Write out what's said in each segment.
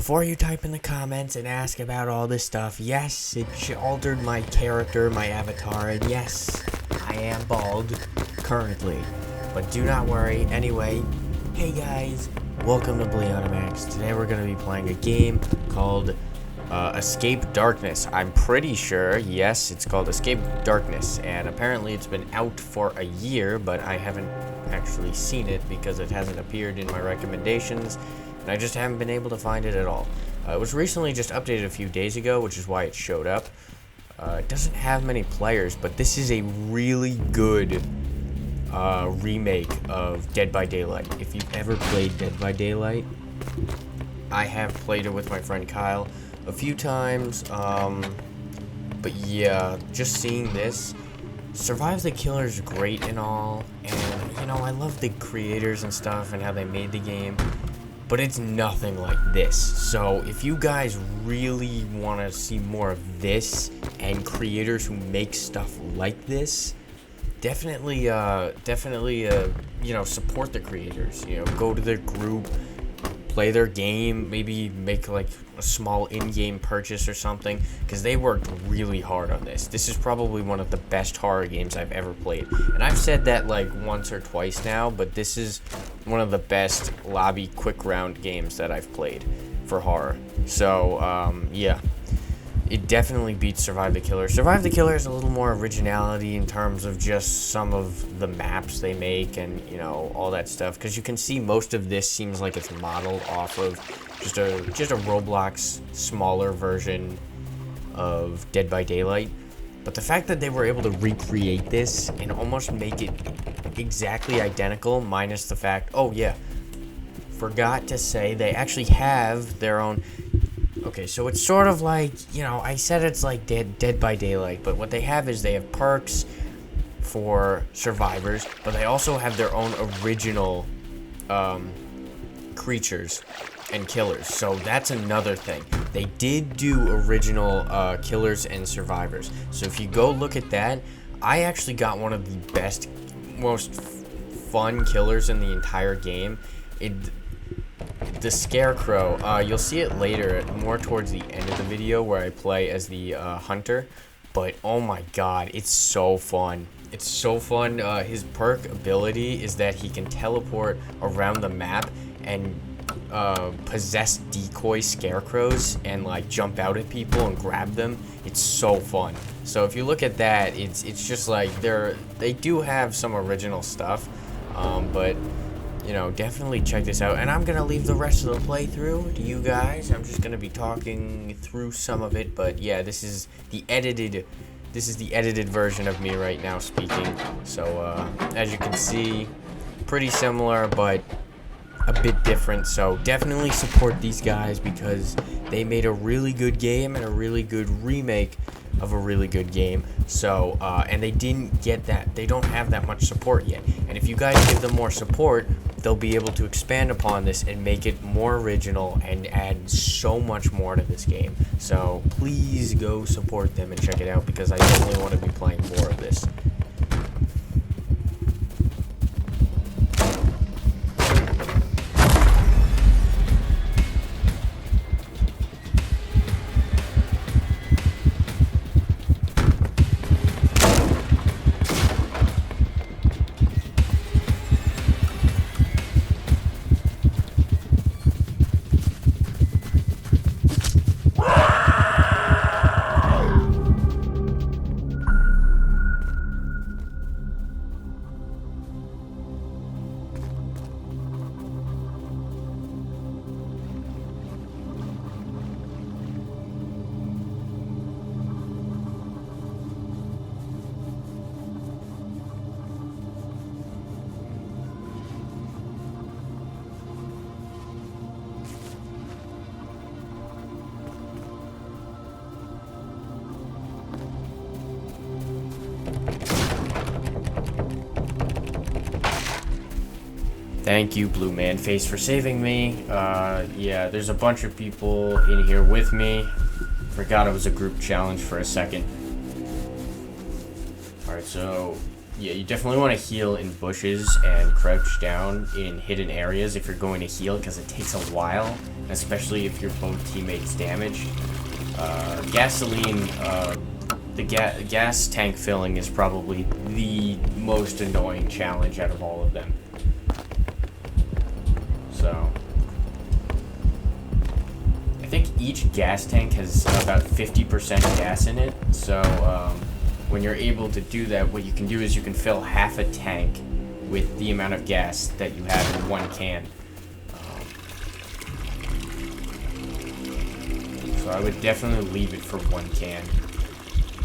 before you type in the comments and ask about all this stuff, yes, it altered my character, my avatar, and yes, I am bald currently. But do not worry. Anyway, hey guys, welcome to Bleonimax. Today we're going to be playing a game called Escape Darkness. I'm pretty sure, yes, it's called Escape Darkness, and apparently it's been out for a year, but I haven't actually seen it because it hasn't appeared in my recommendations, and I just haven't been able to find it at all. It was recently just updated a few days ago, which is why it showed up. It doesn't have many players, but this is a really good remake of Dead by Daylight. If you've ever played Dead by Daylight, I have played it with my friend Kyle a few times, but yeah, just seeing this, Survive the Killer's great and all, and you know, I love the creators and stuff and how they made the game, but it's nothing like this. So if you guys really want to see more of this and creators who make stuff like this, definitely, you know, support the creators. You know, go to their group, play their game, maybe make like a small in-game purchase or something, because they worked really hard on this. This is probably one of the best horror games I've ever played, and I've said that like once or twice now, but this is one of the best lobby quick round games that I've played for horror. So yeah, it definitely beats Survive the Killer. Survive the Killer has a little more originality in terms of just some of the maps they make and, you know, all that stuff. Because you can see most of this seems like it's modeled off of just a Roblox smaller version of Dead by Daylight. But the fact that they were able to recreate this and almost make it exactly identical, minus the fact, oh yeah, forgot to say they actually have their own. Okay, so it's sort of like, you know, I said it's like Dead by Daylight, but what they have is they have perks for survivors, but they also have their own original creatures and killers. So that's another thing. They did do original killers and survivors. So if you go look at that, I actually got one of the best, most fun killers in the entire game. The Scarecrow, you'll see it later, more towards the end of the video, where I play as the hunter, but oh my god, it's so fun. It's so fun. His perk ability is that he can teleport around the map and possess decoy scarecrows and like jump out at people and grab them. It's so fun. So if you look at that, it's just like they do have some original stuff, but you know, definitely check this out. And I'm gonna leave the rest of the playthrough to you guys. I'm just gonna be talking through some of it, but yeah, this is the edited version of me right now speaking. So as you can see, pretty similar but a bit different. So definitely support these guys because they made a really good game and a really good remake of a really good game. So and they didn't get that, they don't have that much support yet, and if you guys give them more support, they'll be able to expand upon this and make it more original and add so much more to this game. So please go support them and check it out, because I definitely want to be playing more of this. Thank you, Blue Man Face, for saving me. Yeah, there's a bunch of people in here with me. Forgot it was a group challenge for a second. Alright, so Yeah, you definitely want to heal in bushes and crouch down in hidden areas if you're going to heal, because it takes a while, especially if you're both teammates damaged. Gasoline, the gas tank filling is probably the most annoying challenge out of all of them. So, I think each gas tank has about 50% gas in it, so when you're able to do that, what you can do is you can fill half a tank with the amount of gas that you have in one can. So I would definitely leave it for one can.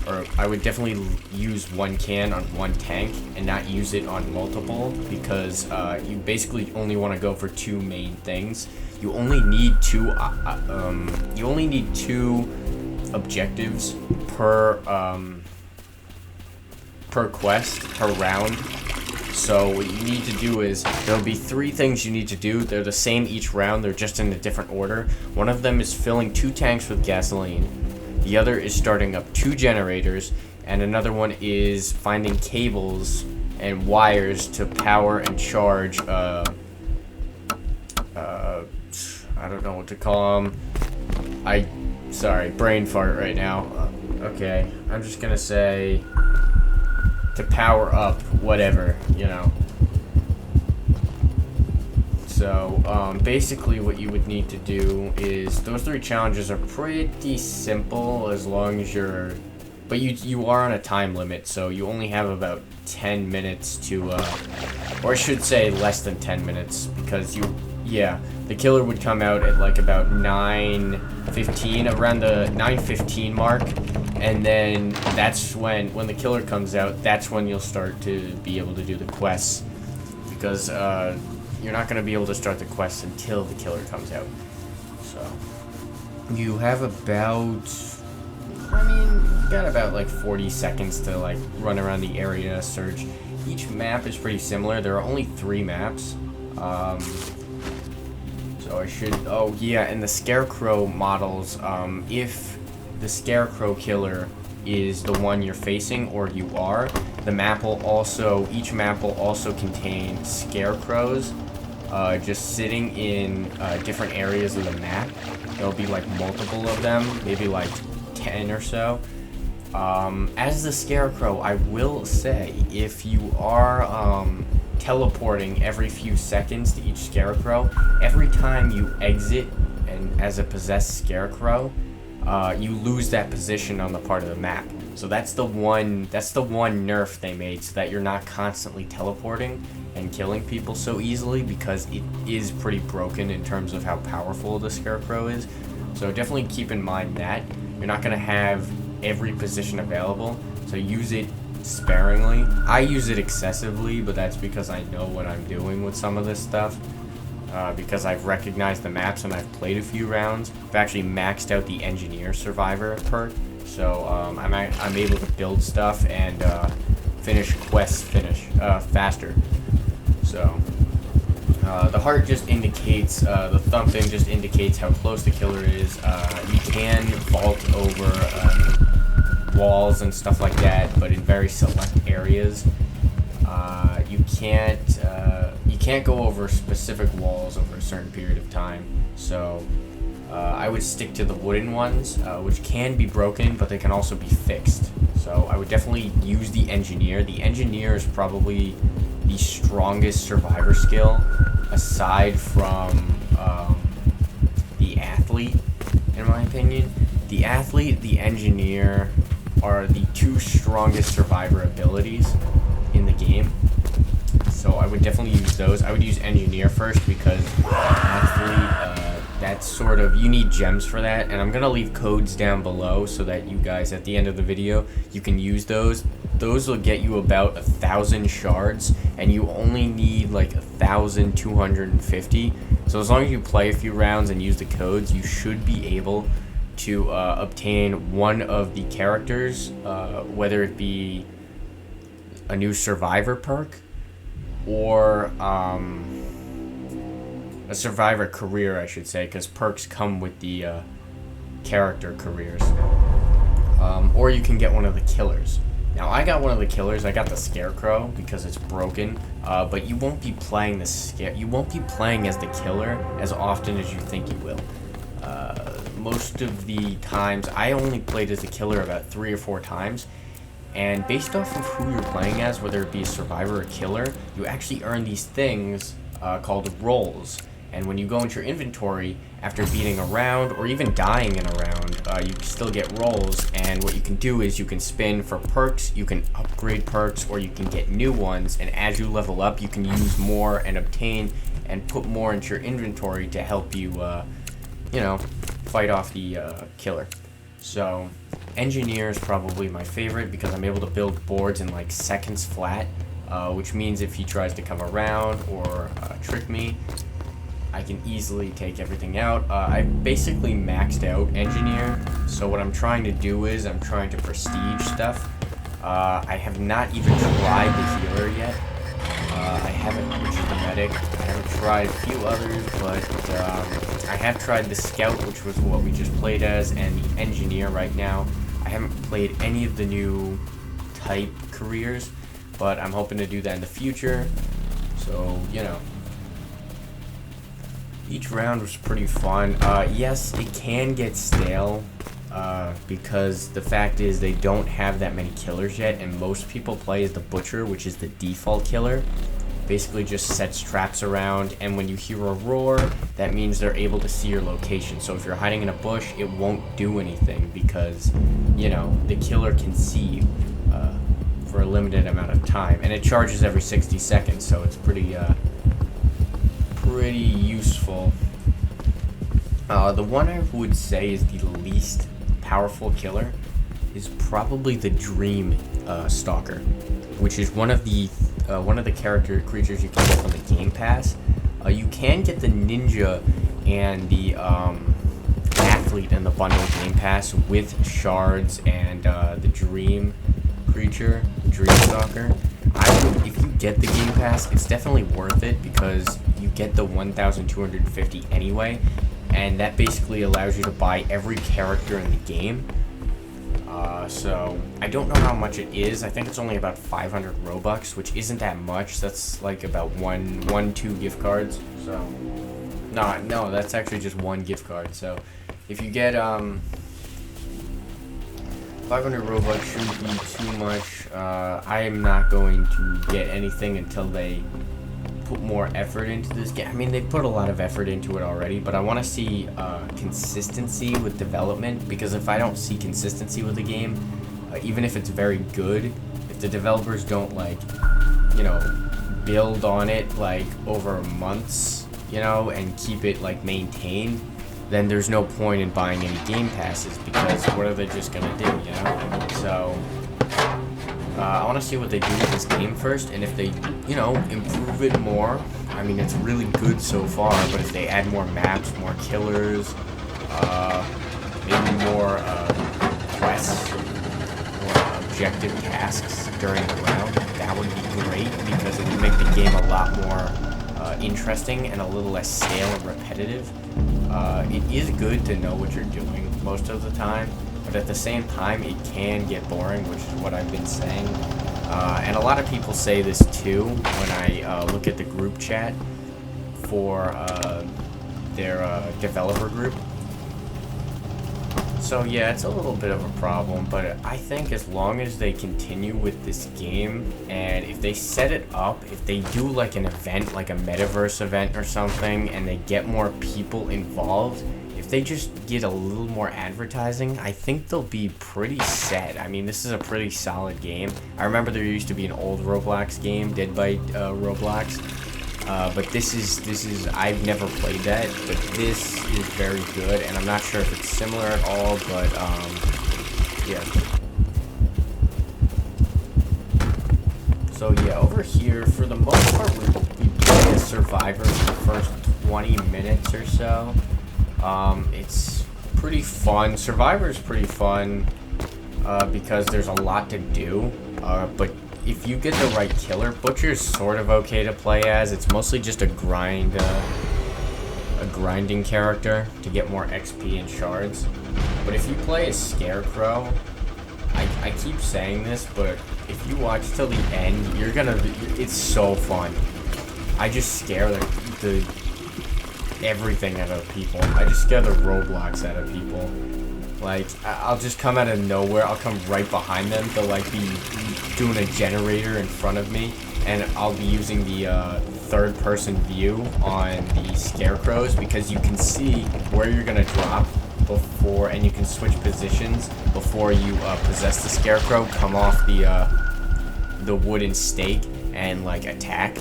Or I would definitely use one can on one tank and not use it on multiple, because you basically only want to go for two main things. You only need two objectives per quest, per round. So what you need to do is, there'll be 3 things you need to do. They're the same each round, they're just in a different order. One of them is filling 2 tanks with gasoline. The other is starting up 2 generators, and another one is finding cables and wires to power and charge, I don't know what to call them. Sorry, brain fart right now. Okay, I'm just gonna say to power up whatever, you know. So, basically what you would need to do is, those 3 challenges are pretty simple as long as you're, but you are on a time limit, so you only have about 10 minutes to, or I should say less than 10 minutes, because the killer would come out at like about 9:15, around the 9:15 mark, and then that's when the killer comes out, that's when you'll start to be able to do the quests, because, you're not going to be able to start the quest until the killer comes out. So, you have about, you got about like 40 seconds to like run around the area, search. Each map is pretty similar. There are only 3 maps. So I should, and the Scarecrow models, if the Scarecrow killer is the one you're facing, or you are, each map will also contain Scarecrows, just sitting in different areas of the map. There'll be like multiple of them, maybe like 10 or so. As the Scarecrow, I will say, if you are teleporting every few seconds to each Scarecrow, every time you exit and as a possessed Scarecrow, you lose that position on the part of the map. So that's the one nerf they made, so that you're not constantly teleporting and killing people so easily, because it is pretty broken in terms of how powerful the Scarecrow is. So definitely keep in mind that you're not going to have every position available, so use it sparingly. I use it excessively, but that's because I know what I'm doing with some of this stuff. Because I've recognized the maps and I've played a few rounds. I've actually maxed out the Engineer Survivor perk, so I'm able to build stuff and finish quests faster. So the heart just indicates, the thumping just indicates how close the killer is. You can vault over walls and stuff like that, but in very select areas. You can't go over specific walls over a certain period of time, so I would stick to the wooden ones, which can be broken, but they can also be fixed. So I would definitely use the Engineer. The Engineer is probably the strongest survivor skill, aside from the Athlete, in my opinion. The Athlete, the Engineer are the 2 strongest survivor abilities in the game. So I would definitely use those. I would use Engineer first, because Athlete, that's sort of, you need gems for that, and I'm going to leave codes down below so that you guys, at the end of the video, you can use those. Those will get you about 1,000 shards, and you only need like 1,250. So as long as you play a few rounds and use the codes, you should be able to obtain one of the characters, whether it be a new survivor perk, or a survivor career, I should say, because perks come with the character careers. Or you can get one of the killers. Now I got one of the killers. I got the Scarecrow because it's broken. But you won't be playing you won't be playing as the killer as often as you think you will. Most of the times, I only played as a killer about 3 or 4 times. And based off of who you're playing as, whether it be a survivor or killer, you actually earn these things called rolls. And when you go into your inventory, after beating a round, or even dying in a round, you still get rolls. And what you can do is you can spin for perks, you can upgrade perks, or you can get new ones. And as you level up, you can use more and obtain and put more into your inventory to help you, you know, fight off the killer. So, engineer is probably my favorite because I'm able to build boards in like seconds flat, which means if he tries to come around or trick me, I can easily take everything out. I basically maxed out engineer, so what I'm trying to do is I'm trying to prestige stuff. I have not even tried the healer yet. I haven't, which is the medic. I haven't tried a few others, but I have tried the scout, which was what we just played as, and the engineer right now. I haven't played any of the new type careers, but I'm hoping to do that in the future. So, you know. Each round was pretty fun. Yes, it can get stale, because the fact is they don't have that many killers yet, and most people play as the butcher, which is the default killer. Basically just sets traps around, and when you hear a roar, that means they're able to see your location. So if you're hiding in a bush, it won't do anything because, you know, the killer can see you for a limited amount of time, and it charges every 60 seconds, so it's pretty useful. The one I would say is the least powerful killer is probably the Dream Stalker, which is one of the creatures you can get from the Game Pass. You can get the Ninja and the Athlete in the bundle Game Pass with shards and the Dream creature, Dream Stalker. If you get the Game Pass, it's definitely worth it because you get the 1,250 anyway, and that basically allows you to buy every character in the game. So I don't know how much it is. I think it's only about 500 Robux, which isn't that much. That's like about two gift cards. So no, that's actually just one gift card. So if you get 500 Robux shouldn't be too much. I am not going to get anything until they put more effort into this game. I mean, they put a lot of effort into it already, but I want to see consistency with development, because if I don't see consistency with the game, even if it's very good, if the developers don't, like, you know, build on it, like, over months, you know, and keep it, like, maintained, then there's no point in buying any game passes, because what are they just gonna do, you know? So I want to see what they do with this game first, and if they, you know, improve it more. I mean, it's really good so far, but if they add more maps, more killers, maybe more quests or objective tasks during the round, that would be great, because it would make the game a lot more interesting and a little less stale and repetitive. It is good to know what you're doing most of the time, but at the same time, it can get boring, which is what I've been saying. And a lot of people say this too when I look at the group chat for their developer group. So yeah, it's a little bit of a problem, but I think as long as they continue with this game, and if they set it up, if they do like an event, like a metaverse event or something, and they get more people involved, if they just get a little more advertising, I think they'll be pretty set. I mean, this is a pretty solid game. I remember there used to be an old Roblox game, Dead by Roblox. But this is, I've never played that, but this is very good, and I'm not sure if it's similar at all, but, yeah. So, yeah, over here, for the most part, we play as survivors for the first 20 minutes or so. It's pretty fun. Survivor's pretty fun, because there's a lot to do, but if you get the right killer, Butcher's sort of okay to play as. It's mostly just a grinding character to get more XP and shards. But if you play as Scarecrow, I keep saying this, but if you watch till the end, you're gonna. It's so fun. I just scare the everything out of people. I just scare the Roblox out of people. Like, I'll just come out of nowhere. I'll come right behind them. They'll like be doing a generator in front of me, and I'll be using the third-person view on the Scarecrows because you can see where you're gonna drop before, and you can switch positions before you possess the Scarecrow. Come off the wooden stake and like attack.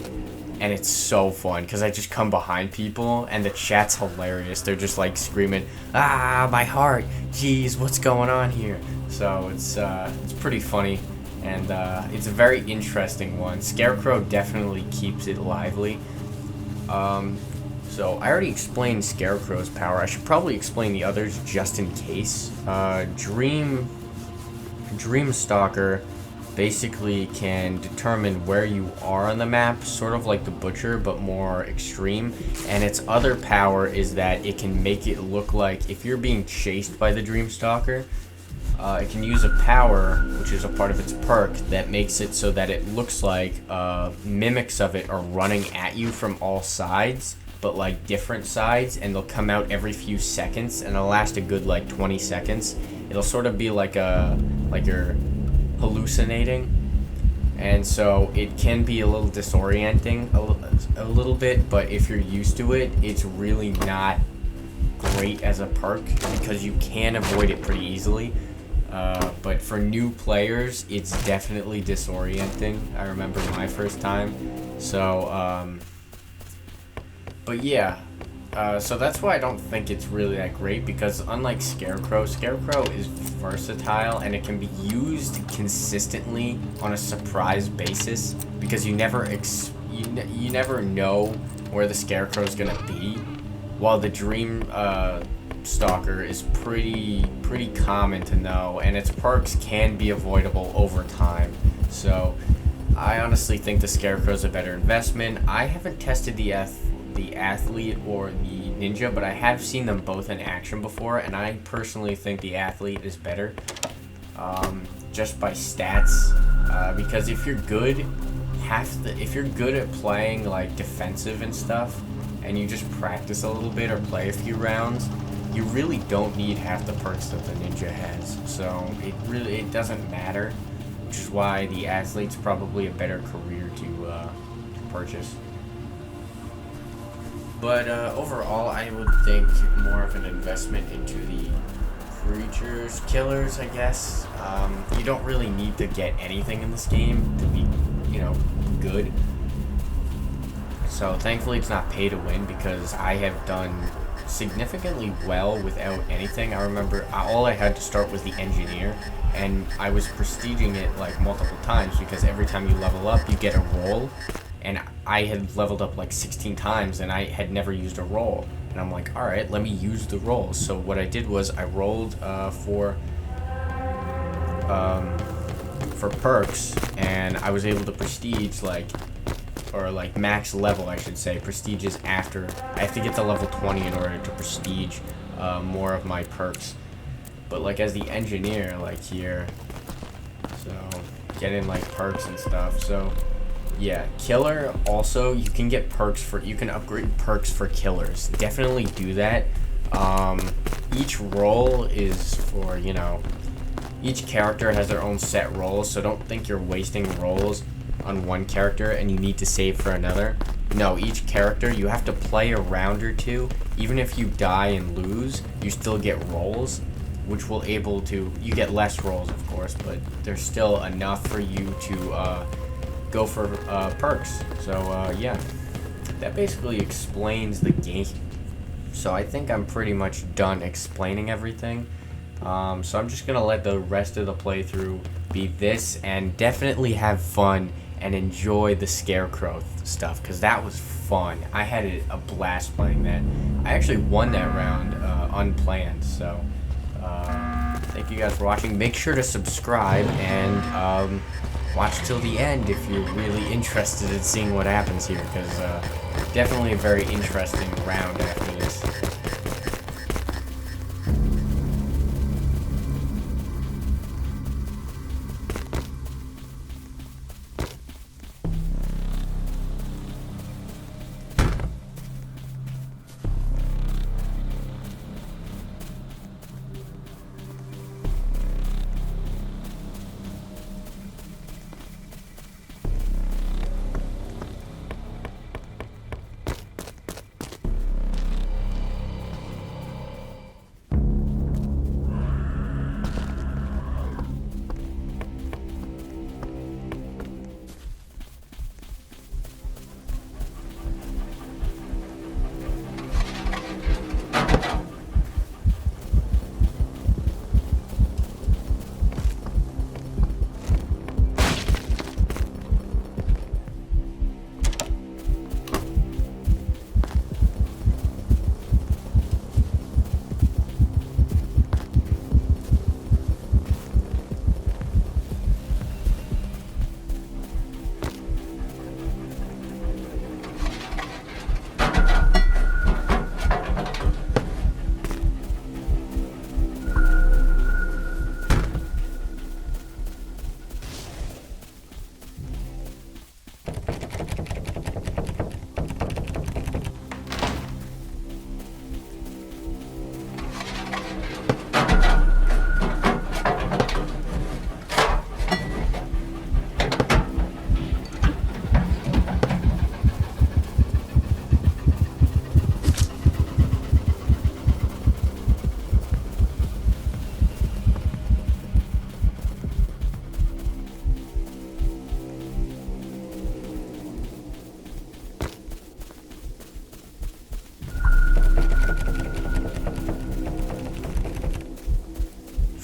And it's so fun because I just come behind people and the chat's hilarious. They're just like screaming, "Ah, my heart! Jeez, what's going on here?" So it's pretty funny, and it's a very interesting one. Scarecrow definitely keeps it lively. So I already explained Scarecrow's power. I should probably explain the others just in case. Dreamstalker basically can determine where you are on the map, sort of like the Butcher, but more extreme. And its other power is that it can make it look like if you're being chased by the Dreamstalker, it can use a power, which is a part of its perk, that makes it so that it looks like mimics of it are running at you from all sides, but like different sides, and they'll come out every few seconds, and it'll last a good like 20 seconds. It'll sort of be like you're hallucinating, and so it can be a little disorienting a little bit, but if you're used to it, it's really not great as a perk because you can avoid it pretty easily, but for new players it's definitely disorienting. I remember my first time, so but yeah, so that's why I don't think it's really that great, because unlike Scarecrow is versatile and it can be used consistently on a surprise basis because you never know where the Scarecrow is gonna be, while the Dream Stalker is pretty common to know, and its perks can be avoidable over time. So I honestly think the Scarecrow is a better investment. I haven't tested the Athlete or the Ninja, but I have seen them both in action before, and I personally think the Athlete is better, just by stats, because if you're good at playing like defensive and stuff, and you just practice a little bit or play a few rounds, you really don't need half the perks that the Ninja has, so it doesn't matter, which is why the Athlete's probably a better career to purchase. But overall, I would think more of an investment into the killers, I guess. You don't really need to get anything in this game to be, good. So thankfully it's not pay to win, because I have done significantly well without anything. I remember all I had to start was the Engineer, and I was prestiging it like multiple times, because every time you level up, you get a roll. And I had leveled up like 16 times and I had never used a roll. And I'm like, alright, let me use the rolls. So what I did was I rolled for perks, and I was able to prestige or max level, I should say. Prestige is after. I have to get to level 20 in order to prestige more of my perks. But like as the Engineer, like here, so getting like perks and stuff. So yeah, Killer also, you can get you can upgrade perks for Killers. Definitely do that. Each role is for, each character has their own set roles, so don't think you're wasting roles on one character and you need to save for another. No, each character, you have to play a round or two. Even if you die and lose, you still get rolls, which you get less rolls, of course, but there's still enough for you to go for perks. So yeah, that basically explains the game. So I think I'm pretty much done explaining everything. So I'm just gonna let the rest of the playthrough be this, and definitely have fun and enjoy the Scarecrow stuff, because that was fun. I had a blast playing that. I actually won that round unplanned. So thank you guys for watching. Make sure to subscribe and watch till the end if you're really interested in seeing what happens here, because definitely a very interesting round after this.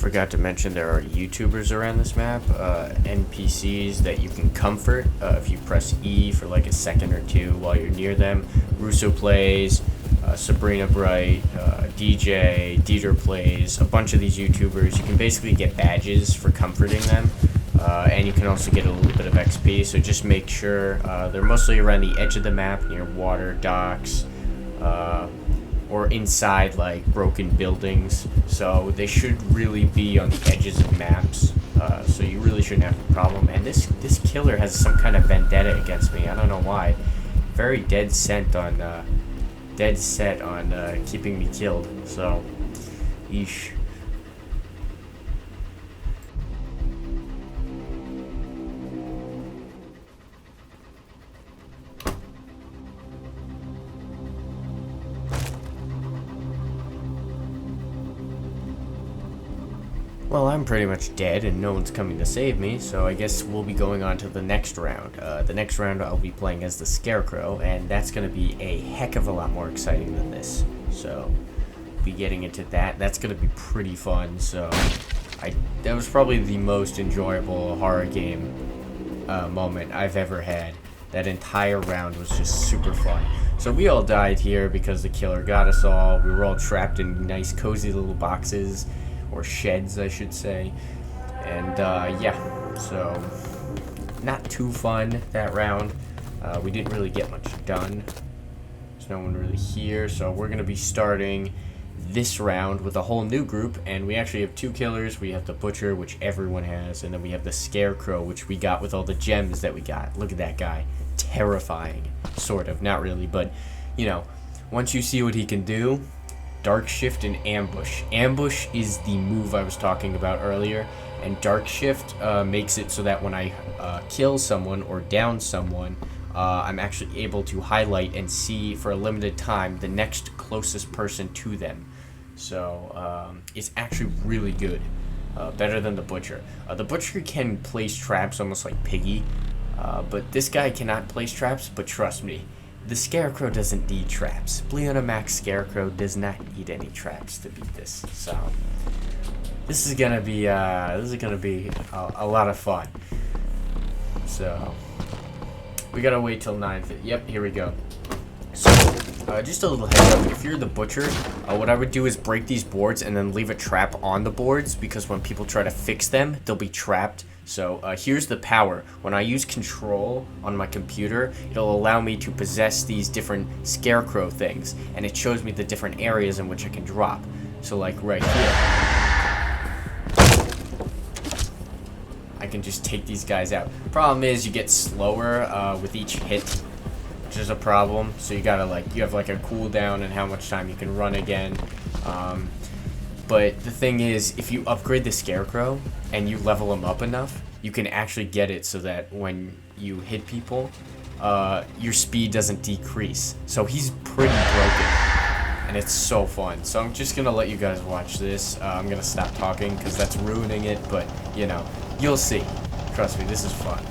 forgot to mention there are YouTubers around this map, NPCs that you can comfort if you press E for like a second or two while you're near them. Russo Plays, Sabrina Bright, DJ, Dieter Plays, a bunch of these YouTubers. You can basically get badges for comforting them, and you can also get a little bit of XP, so just make sure they're mostly around the edge of the map, near water, docks, or inside like broken buildings, so they should really be on the edges of maps, so you really shouldn't have a problem. And this killer has some kind of vendetta against me. I don't know why. Very dead set on keeping me killed, so yeesh. Well, I'm pretty much dead and no one's coming to save me, so I guess we'll be going on to the next round. The next round I'll be playing as the Scarecrow, and that's going to be a heck of a lot more exciting than this. So, be getting into that. That's going to be pretty fun, so that was probably the most enjoyable horror game moment I've ever had. That entire round was just super fun. So we all died here because the killer got us all. We were all trapped in nice cozy little boxes. Or sheds, I should say. And yeah, so not too fun that round. We didn't really get much done. There's no one really here, so we're gonna be starting this round with a whole new group, and we actually have two killers. We have the Butcher, which everyone has, and then we have the Scarecrow, which we got with all the gems that we got. Look at that guy. Terrifying. Sort of. Not really, but, you know, once you see what he can do, Dark Shift and Ambush. Ambush is the move I was talking about earlier, and Dark Shift makes it so that when I kill someone or down someone, I'm actually able to highlight and see for a limited time the next closest person to them. So it's actually really good. Better than the Butcher. The Butcher can place traps almost like Piggy, but this guy cannot place traps, but trust me, the Scarecrow doesn't need traps. Bleona Max Scarecrow does not need any traps to beat this. So this is gonna be a lot of fun. So we gotta wait till 9:50. Yep, here we go. So just a little heads up. If you're the Butcher, what I would do is break these boards and then leave a trap on the boards, because when people try to fix them, they'll be trapped. So here's the power. When I use control on my computer, it'll allow me to possess these different Scarecrow things, and it shows me the different areas in which I can drop. So like right here, I can just take these guys out. Problem is you get slower with each hit, which is a problem. So you gotta you have like a cooldown and how much time you can run again. But the thing is, if you upgrade the Scarecrow and you level him up enough, you can actually get it so that when you hit people, your speed doesn't decrease. So he's pretty broken, and it's so fun. So I'm just gonna let you guys watch this. I'm gonna stop talking because that's ruining it, but you know, you'll see. Trust me, this is fun.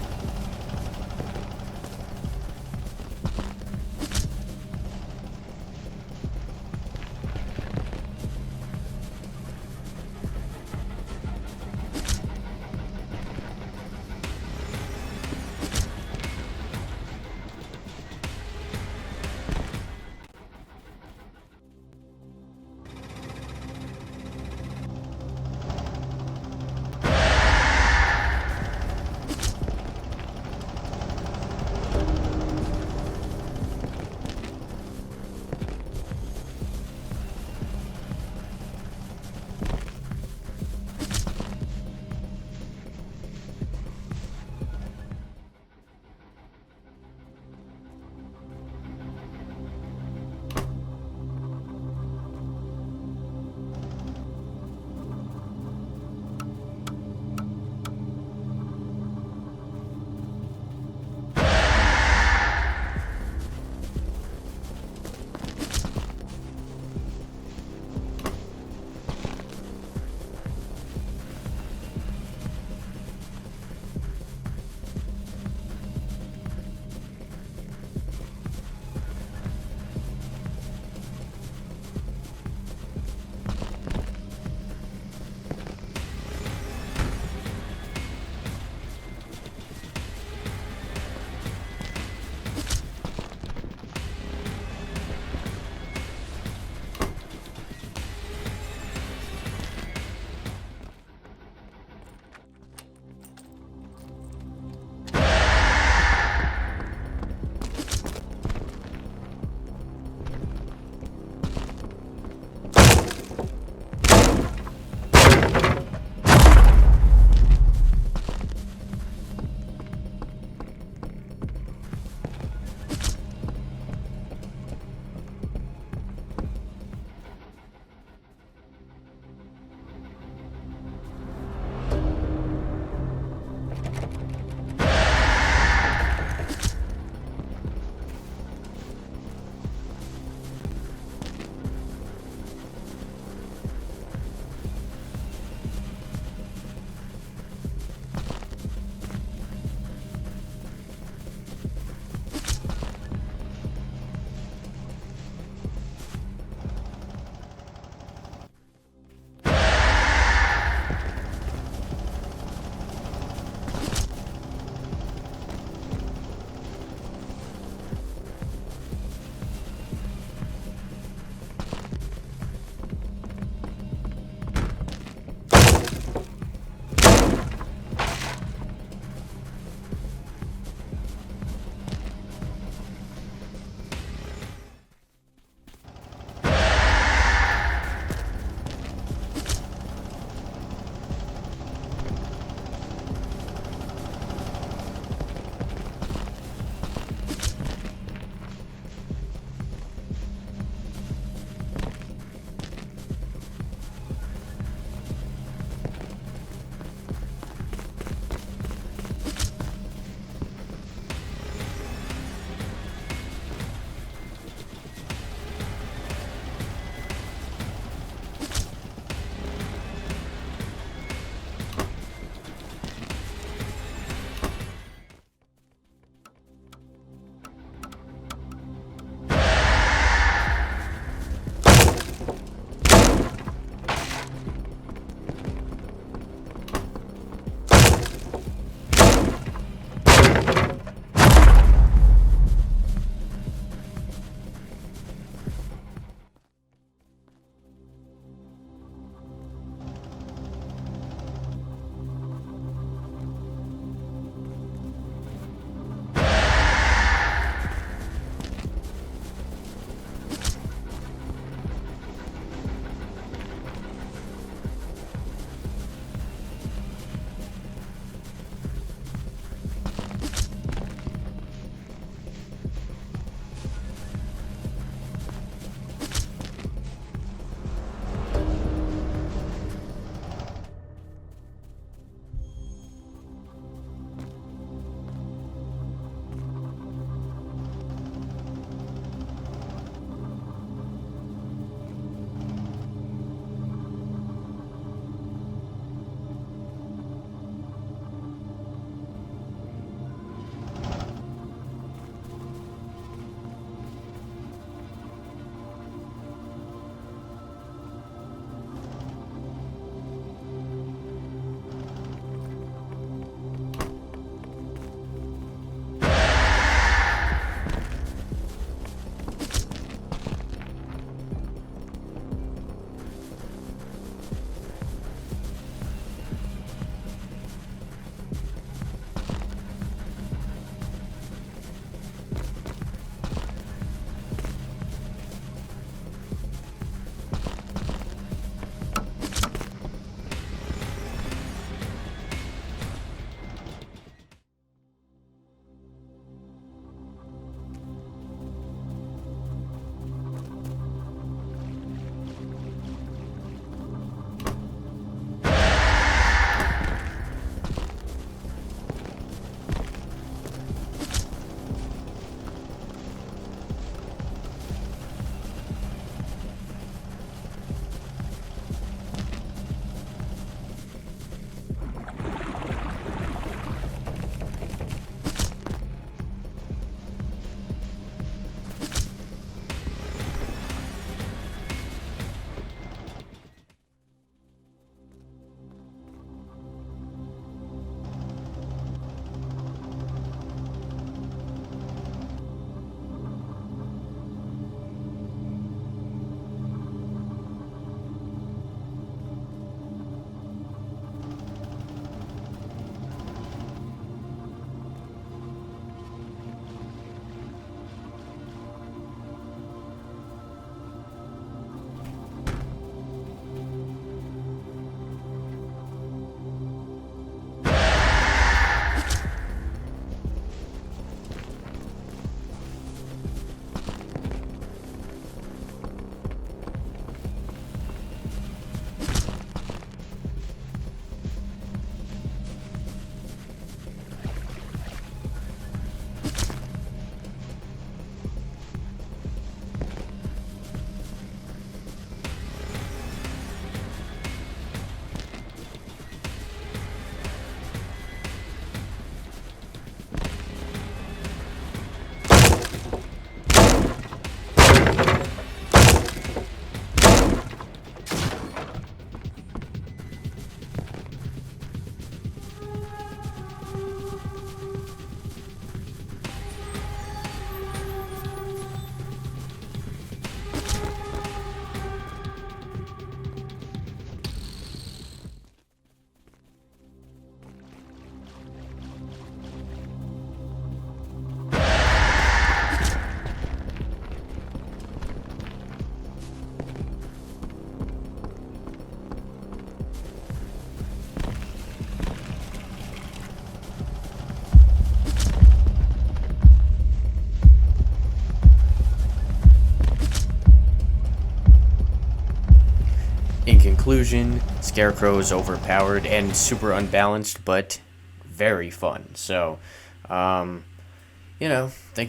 conclusion, Scarecrow is overpowered and super unbalanced, but very fun. So, thank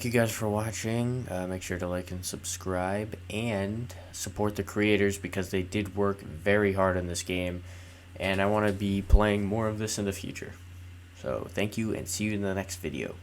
you guys for watching. Make sure to like and subscribe and support the creators because they did work very hard on this game, and I want to be playing more of this in the future. So thank you and see you in the next video.